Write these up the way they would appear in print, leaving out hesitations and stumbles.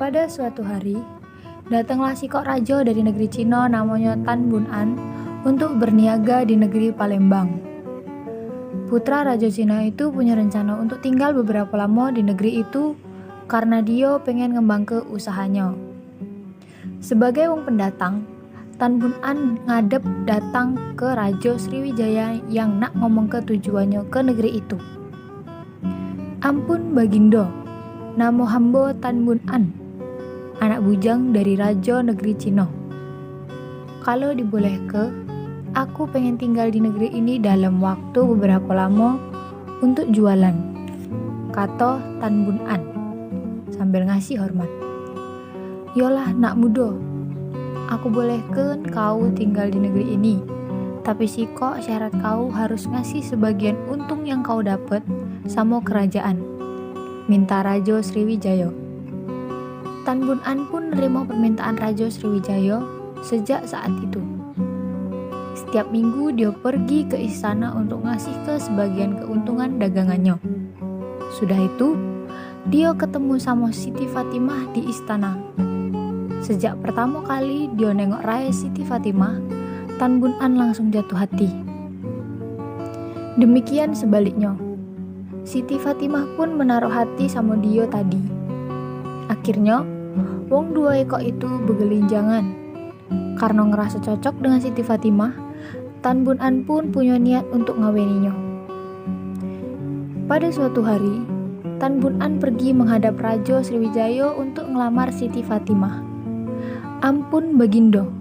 Pada suatu hari, datanglah si kok raja dari negeri Cina namanya Tan Bun An untuk berniaga di negeri Palembang. Putra Raja Cina itu punya rencana untuk tinggal beberapa lama di negeri itu karena dia pengen ngembang ke usahanya. Sebagai wong pendatang, Tan Bun An ngadep datang ke Raja Sriwijaya yang nak ngomong ke tujuannya ke negeri itu. Ampun Bagindo, namo hamba Tan Bun An, anak bujang dari Raja negeri Cina. Kalau diboleh ke, aku pengen tinggal di negeri ini dalam waktu beberapa lama untuk jualan, kata Tan Bun An sambil ngasih hormat. Yolah nak muda, aku bolehkan kau tinggal di negeri ini, tapi kok syarat kau harus ngasih sebagian untung yang kau dapat sama kerajaan, minta Raja Sriwijaya. Tan Bun An pun menerima permintaan Raja Sriwijaya sejak saat itu. Setiap minggu dia pergi ke istana untuk ngasih ke sebagian keuntungan dagangannya. Sudah itu, dia ketemu sama Siti Fatimah di istana. Sejak pertama kali dia nengok raya Siti Fatimah, Tan Bun An langsung jatuh hati. Demikian sebaliknya, Siti Fatimah pun menaruh hati sama dia tadi. Akhirnya, wong dua ekor itu begelinjangan. Karena ngerasa cocok dengan Siti Fatimah, Tan Bun An pun punya niat untuk ngawininya. Pada suatu hari, Tan Bun An pergi menghadap Raja Sriwijaya untuk ngelamar Siti Fatimah. Ampun Bagindo,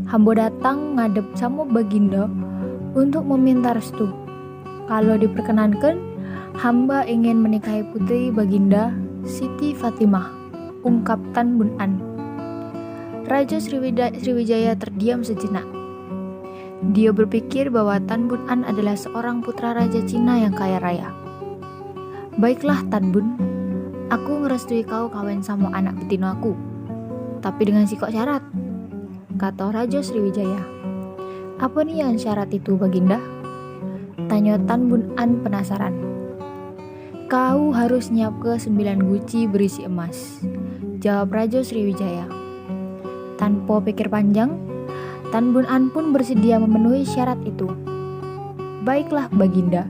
hamba datang ngadep sama Bagindo untuk meminta restu. Kalau diperkenankan, hamba ingin menikahi putri Baginda, Siti Fatimah, ungkap Tan Bun An. Raja Sriwijaya terdiam sejenak. Dia berpikir bahwa Tan Bun An adalah seorang putra Raja Cina yang kaya raya. Baiklah Tan Bun, aku ngerestui kau kawin sama anak betina aku, tapi dengan sikok syarat, kata Raja Sriwijaya. Apa nih yang syarat itu Baginda? Tanya Tan Bun An penasaran. Kau harus nyiap ke 9 guci berisi emas, jawab Raja Sriwijaya. Tanpa pikir panjang, Tan Bun An pun bersedia memenuhi syarat itu. Baiklah Baginda,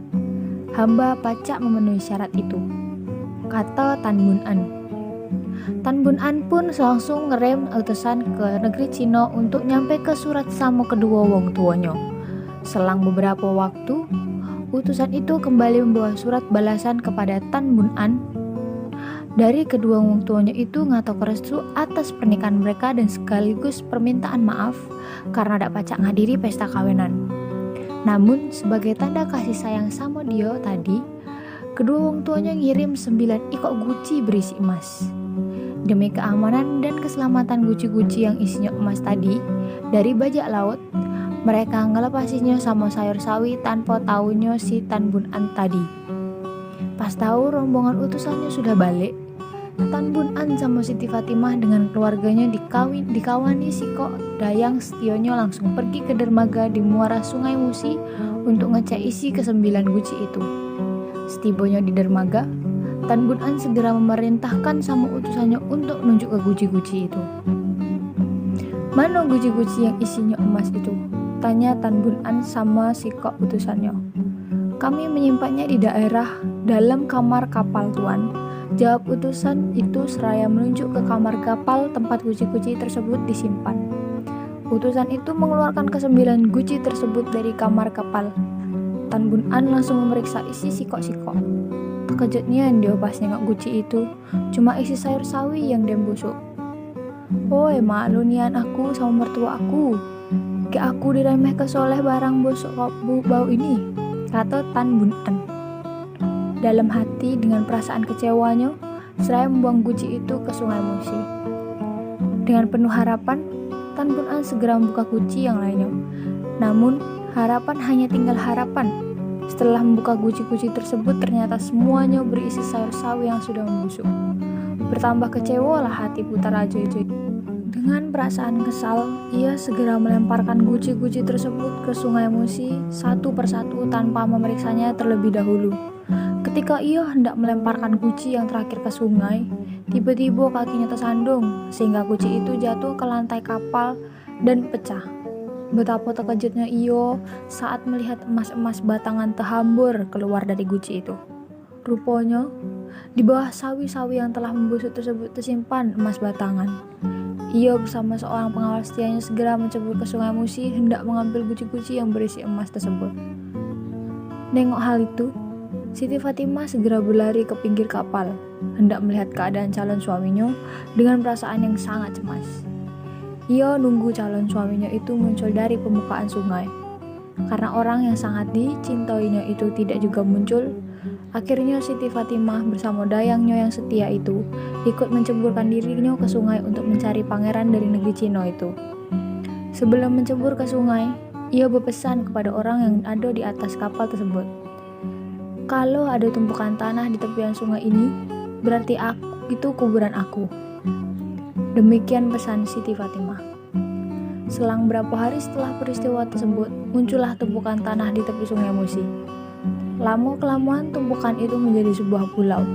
hamba pacak memenuhi syarat itu, kata Tan Bun An. Tan Bun An pun langsung ngerem utusan ke negeri Cina untuk nyampe ke surat sama kedua wong tuanya. Selang beberapa waktu, utusan itu kembali membawa surat balasan kepada Tan Bun An dari kedua wong tuanya itu ngatok restu atas pernikahan mereka dan sekaligus permintaan maaf karena tak pacak ngadiri pesta kawinan. Namun sebagai tanda kasih sayang sama dia tadi, kedua wong tuanya ngirim 9 ikok guci berisi emas. Demi keamanan dan keselamatan guci-guci yang isinya emas tadi dari bajak laut, mereka ngelepasinya sama sayur sawi tanpa taunya si Tan Bun An tadi. Pas tahu rombongan utusannya sudah balik, Tan Bun An sama Siti Fatimah dengan keluarganya dikawani si kok dayang setionyo langsung pergi ke dermaga di muara Sungai Musi untuk ngecek isi ke-9 guci itu. Setibanya di dermaga, Tan Bun An segera memerintahkan sama utusannya untuk nunjuk ke guci-guci itu. Mana guci-guci yang isinya emas itu? Tanya Tan Bun An sama si kok utusannya. Kami menyimpannya di daerah dalam kamar kapal tuan, jawab utusan itu seraya menunjuk ke kamar kapal tempat guci-guci tersebut disimpan. Utusan itu mengeluarkan ke-9 guci tersebut dari kamar kapal. Tan Bun An langsung memeriksa isi sikok-sikok. Terkejutnya dia pas nengok guci itu cuma isi sayur sawi yang dem busuk. Oi malu nian aku sama mertua aku, kayak aku diremeh kesoleh barang busuk bau ini, kata Tan Bun An. Dalam hati dengan perasaan kecewanya, seraya membuang guci itu ke Sungai Musi. Dengan penuh harapan, Tan Bun An segera membuka guci yang lainnya. Namun, harapan hanya tinggal harapan. Setelah membuka guci-guci tersebut, ternyata semuanya berisi sayur sawi yang sudah membusuk. Bertambah kecewalah hati putra Raja itu. Dengan perasaan kesal, ia segera melemparkan guci-guci tersebut ke Sungai Musi satu persatu tanpa memeriksanya terlebih dahulu. Ketika ia hendak melemparkan guci yang terakhir ke sungai, Tiba-tiba kakinya tersandung sehingga guci itu jatuh ke lantai kapal dan pecah. Betapa terkejutnya Iyo saat melihat emas-emas batangan terhambur keluar dari guci itu. Rupanya, di bawah sawi-sawi yang telah membusuk tersebut tersimpan emas batangan. Iyo bersama seorang pengawal setianya segera mencebur ke Sungai Musi hendak mengambil guci-guci yang berisi emas tersebut. Nengok hal itu, Siti Fatimah segera berlari ke pinggir kapal, hendak melihat keadaan calon suaminya dengan perasaan yang sangat cemas. Ia nunggu calon suaminya itu muncul dari permukaan sungai. Karena orang yang sangat dicintainya itu tidak juga muncul, akhirnya Siti Fatimah bersama dayangnya yang setia itu ikut menceburkan dirinya ke sungai untuk mencari pangeran dari negeri Cina itu. Sebelum mencebur ke sungai, ia berpesan kepada orang yang ada di atas kapal tersebut. Kalau ada tumpukan tanah di tepian sungai ini, berarti itu kuburan aku. Demikian pesan Siti Fatimah. Selang beberapa hari setelah peristiwa tersebut, muncullah tumpukan tanah di tepi Sungai Musi. Lama-kelamaan tumpukan itu menjadi sebuah pulau.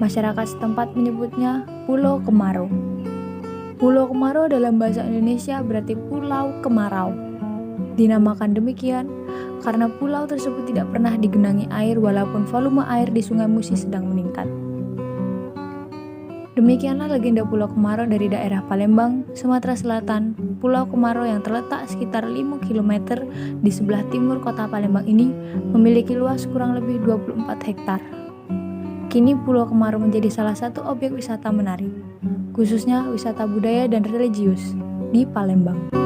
Masyarakat setempat menyebutnya Pulau Kemarau. Pulau Kemarau dalam bahasa Indonesia berarti Pulau Kemarau. Dinamakan demikian karena pulau tersebut tidak pernah digenangi air walaupun volume air di Sungai Musi sedang meningkat. Demikianlah legenda Pulau Kemarau dari daerah Palembang, Sumatera Selatan. Pulau Kemarau yang terletak sekitar 5 km di sebelah timur kota Palembang ini memiliki luas kurang lebih 24 hektar. Kini Pulau Kemarau menjadi salah satu objek wisata menarik, khususnya wisata budaya dan religius di Palembang.